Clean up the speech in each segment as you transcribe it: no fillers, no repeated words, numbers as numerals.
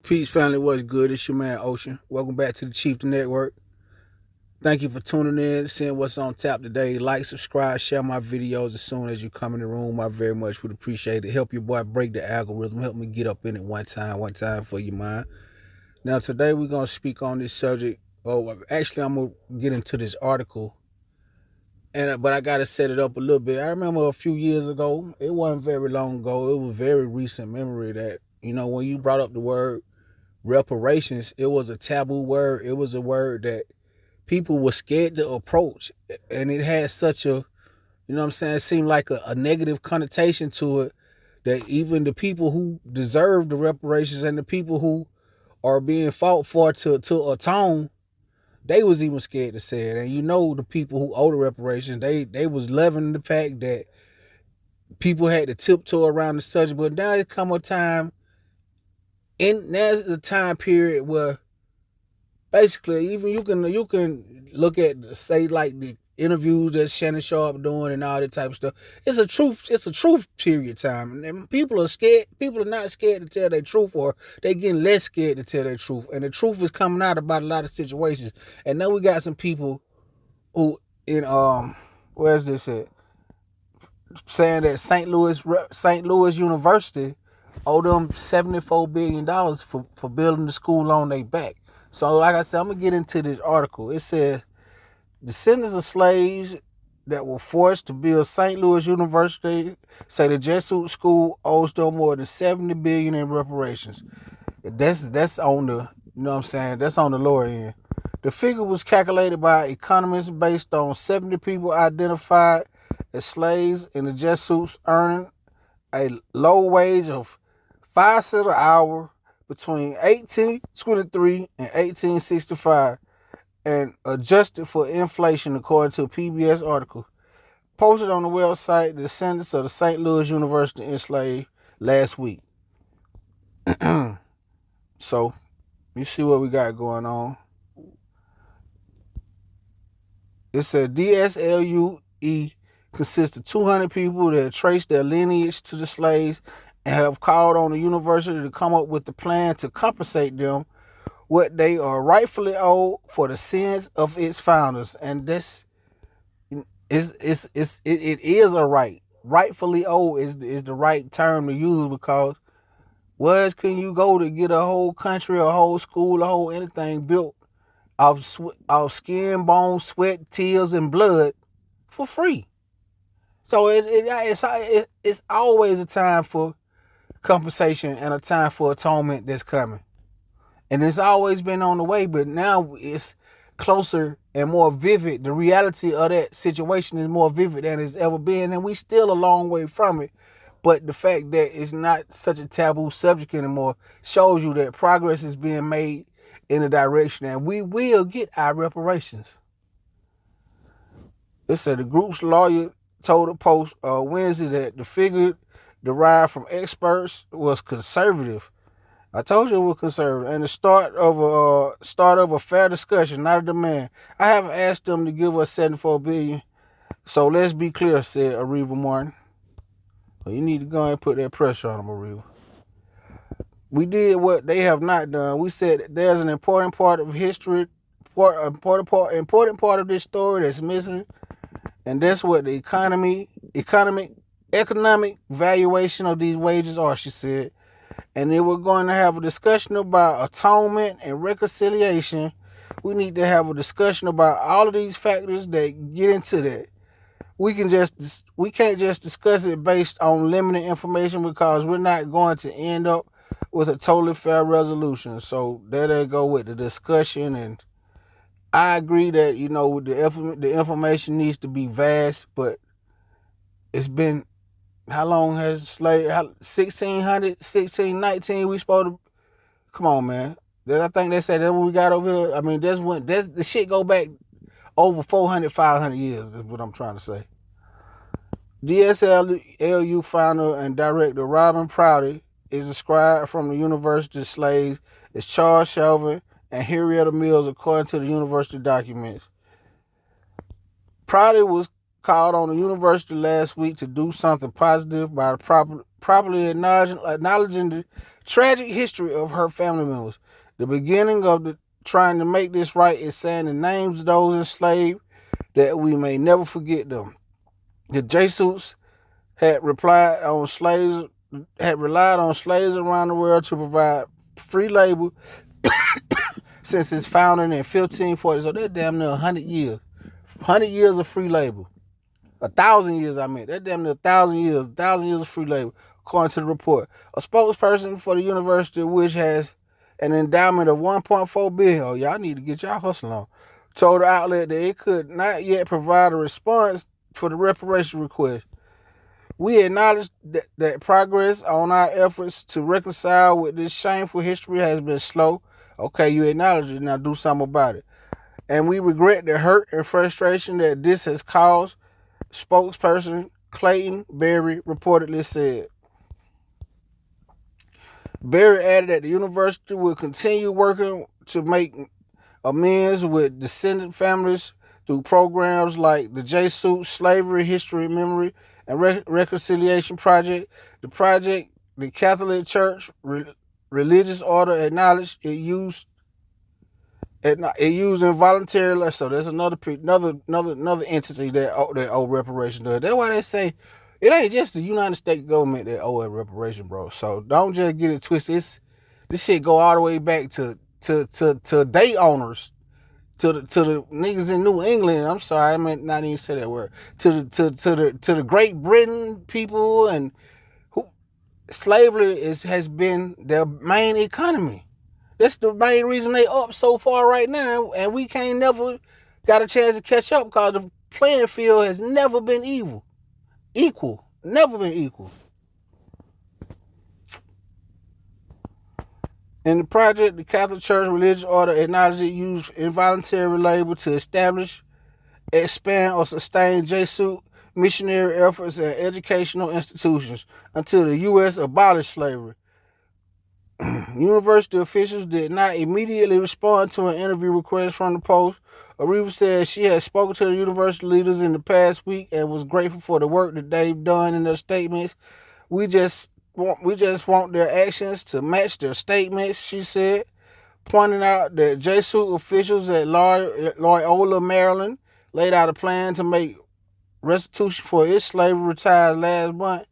Peace family, what's good? It's your man Ocean. Welcome back to the Chieftain Network. Thank you for tuning in, seeing what's on tap today. Like, subscribe, share my videos as soon as you come in the room. I very much would appreciate it. Help your boy break the algorithm. Help me get up in it one time for your mind. Now today we're gonna speak on this subject. Actually I'm gonna get into this article, but I gotta set it up a little bit. I remember a few years ago. It wasn't very long ago. It was very recent memory that when you brought up the word reparations, it was a taboo word. It was a word that people were scared to approach, and it had such a, it seemed like a negative connotation to it, that even the people who deserve the reparations and the people who are being fought for to atone, they was even scared to say it. And the people who owe the reparations, they was loving the fact that people had to tiptoe around the subject. But now it's come a time, and there's a time period where basically even you can look at, say, like the interviews that Shannon Sharp doing and all that type of stuff. It's a truth period time, and people are scared. People are not scared to tell their truth, or they getting less scared to tell their truth, and the truth is coming out about a lot of situations. And now we got some people who in where's this at, saying that St. Louis University owe them $74 billion for building the school on their back. So like I said, I'm going to get into this article. It says, descendants of slaves that were forced to build St. Louis University say the Jesuit school owes them more than $70 billion in reparations. That's on the, that's on the lower end. The figure was calculated by economists based on 70 people identified as slaves in the Jesuits earning a low wage of 5 cents an hour between 1823 and 1865, and adjusted for inflation, according to a PBS article posted on the website. The descendants of the St. Louis University enslaved last week. So you see what we got going on. It said DSLUE consists of 200 people that trace their lineage to the slaves and have called on the university to come up with a plan to compensate them what they are rightfully owed for the sins of its founders. And this it is a right. Rightfully owed is the right term to use, because where else can you go to get a whole country, a whole school, a whole anything built of skin, bone, sweat, tears, and blood for free? So it's always a time for compensation and a time for atonement that's coming. And it's always been on the way, but now it's closer and more vivid. The reality of that situation is more vivid than it's ever been, and we still a long way from it. But the fact that it's not such a taboo subject anymore shows you that progress is being made in a direction, and we will get our reparations. It said the group's lawyer told the Post Wednesday that the figure derived from experts was conservative. I told you it was conservative, and the start of a fair discussion, not a demand. I haven't asked them to give us $74 billion, so let's be clear," said Ariva Martin. Well, you need to go ahead and put that pressure on them, Ariva. "We did what they have not done. We said that there's an important part of history, important part of this story that's missing, and that's what the economic valuation of these wages are," she said. "And then we're going to have a discussion about atonement and reconciliation. We need to have a discussion about all of these factors that get into that. We can't just discuss it based on limited information, because we're not going to end up with a totally fair resolution." So there they go with the discussion. And I agree that the information needs to be vast, but it's been, how long has 1600, 1619 we supposed to, come on, man. I think they said that's what we got over here. I mean, the shit go back over 400, 500 years, is what I'm trying to say. DSLU founder and director Robin Prouty is described from the university slaves as Charles Shelvin and Henrietta Mills, according to the university documents. Prouty was called on the university last week to do something positive by properly acknowledging the tragic history of her family members. The beginning of the trying to make this right is saying the names of those enslaved that we may never forget them. The Jesuits had relied on slaves around the world to provide free labor since its founding in 1540. So that's damn near 100 years. 100 years of free labor. 1,000 years, I meant. That's damn near 1,000 years. 1,000 years of free labor, according to the report. A spokesperson for the university, which has an endowment of $1.4 billion, oh, y'all need to get y'all hustle on, told the outlet that it could not yet provide a response for the reparation request. We acknowledge that progress on our efforts to reconcile with this shameful history has been slow. Okay, you acknowledge it, now do something about it. And we regret the hurt and frustration that this has caused, spokesperson Clayton Berry reportedly said. Berry added that the university will continue working to make amends with descendant families through programs like the Jesuit Slavery History Memory and Reconciliation Project. The Catholic Church religious order acknowledged it used involuntary. So there's another entity that owe reparation does. That's why they say it ain't just the United States government that owe a reparation, bro. So don't just get it twisted. This shit go all the way back to day owners, to the niggas in New England. I'm sorry, I meant not even say that word. To the Great Britain people, and who slavery has been their main economy. That's the main reason they up so far right now, and we can't never got a chance to catch up because the playing field has never been equal, never been equal. In the project, the Catholic Church religious order acknowledged it used involuntary labor to establish, expand, or sustain Jesuit missionary efforts and educational institutions until the U.S. abolished slavery. University officials did not immediately respond to an interview request from the Post. Ariva said she had spoken to the university leaders in the past week and was grateful for the work that they've done in their statements. We just want their actions to match their statements, she said, pointing out that Jesuit officials at Loyola, Maryland, laid out a plan to make restitution for its slavery retired last month.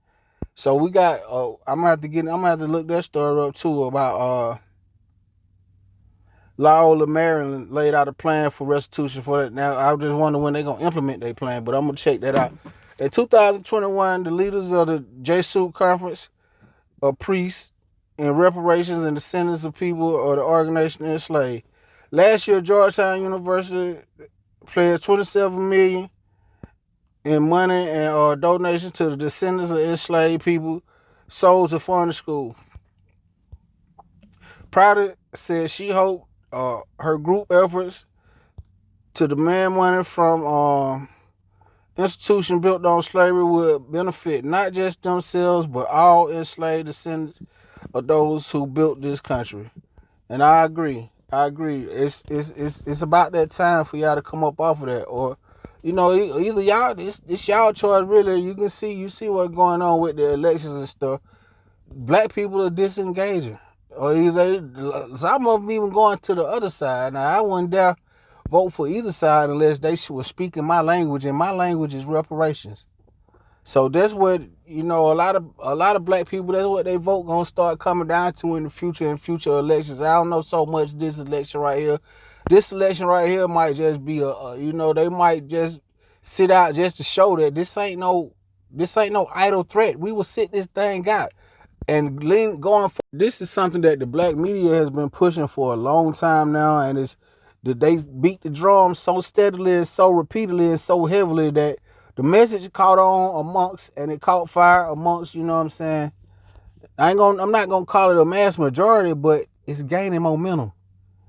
So we got. I'm gonna have to look that story up too about Loyola, Maryland laid out a plan for restitution for that. Now I just wonder when they're gonna implement their plan, but I'm gonna check that out. In 2021, the leaders of the Jesuit Conference of Priests and Reparations and Descendants of People or the organization enslaved. Last year, Georgetown University pledged $27 million in money and donations to the descendants of enslaved people sold to foreign school. Prada said she hoped her group efforts to demand money from institutions built on slavery would benefit not just themselves but all enslaved descendants of those who built this country. And I agree. It's about that time for y'all to come up off of that, or either y'all, it's y'all choice really. You see what's going on with the elections and stuff. Black people are disengaging, or some of them even going to the other side. Now I wouldn't dare vote for either side unless they were speaking my language, and my language is reparations. So that's what a lot of black people. That's what they vote gonna start coming down to in future elections. I don't know so much this election right here. This election right here might just be they might just sit out just to show that this ain't no idle threat. We will sit this thing out and going forward. This is something that the black media has been pushing for a long time now, and it's that they beat the drum so steadily and so repeatedly and so heavily that the message caught on amongst, and it caught fire amongst, you know what I'm saying? I'm not gonna call it a mass majority, but it's gaining momentum.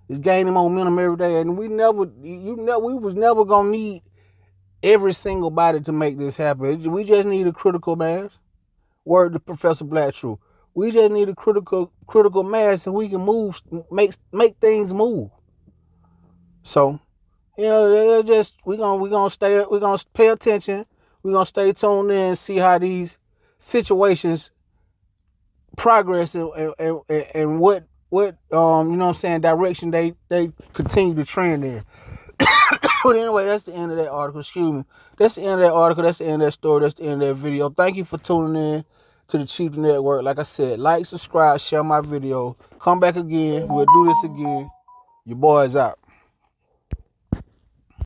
It's gaining momentum every day, and we was never gonna need every single body to make this happen. We just need a critical mass. Word to Professor Blacktrue. We just need a critical mass, and we can make things move. So, we're gonna pay attention. We're gonna stay tuned in and see how these situations progress and what you know what I'm saying, direction they continue to trend in. But anyway, that's the end of that article. Excuse me. That's the end of that article. That's the end of that story. That's the end of that video. Thank you for tuning in to the Chief Network. Like I said, like, subscribe, share my video. Come back again. We'll do this again. Your boy's out.